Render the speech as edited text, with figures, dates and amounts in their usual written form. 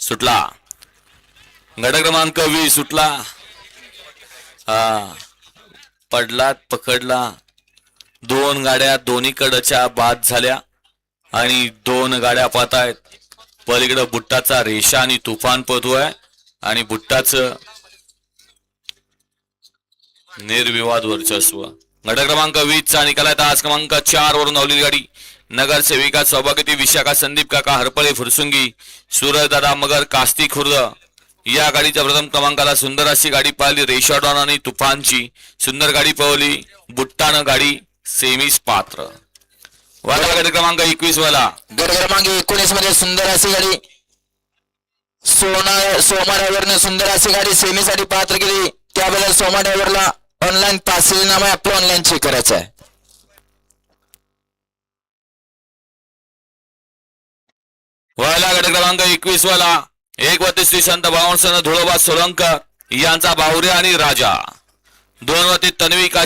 सुटला. गट क्रमांक 20 सुटला. हा पडला पकडला. 2 गाड्या दोन्ही कडच्या बाद झाल्या आणि 2 गाड्या पाहतायत. पलीकडे बुट्टाचा रेषा आणि तुफान पळतोय आणि बुट्टाचं निर्विवाद वर्चस्व. गट क्रमांक 20 चा निकाल आहे. आज क्रमांक 4 वरून धावलेली गाडी नगरसेविका सौभाग्यवती विशाखा संदीप काका हरपळे फुरसुंगी सूरजदादा मगर कास्ती खुर्द या गाडीच्या प्रथम क्रमांकाला सुंदर अशी गाडी पाहिली. रेशाडॉन आणि तुफानची सुंदर गाडी पळवली. बुट्टानं गाडी सेमीस पात्र. वाला गट क्रमांक 21 वाला गट क्रमांक 19 मध्ये सुंदर अशी गाडी सोमा ड्रायव्हरने सुंदर अशी गाडी सेमीसाठी पात्र केली. त्याबद्दल सोमा ड्रायव्हरला ऑनलाईन पासिंग नाम आहे आपलं ऑनलाईन चेक करायचं आहे. व्हायला गट क्रमांक 21 वाला 1 संत बावनसन धुळोबा सोलंकर यांचा बाहुरे आणि राजा. 2 तन्वी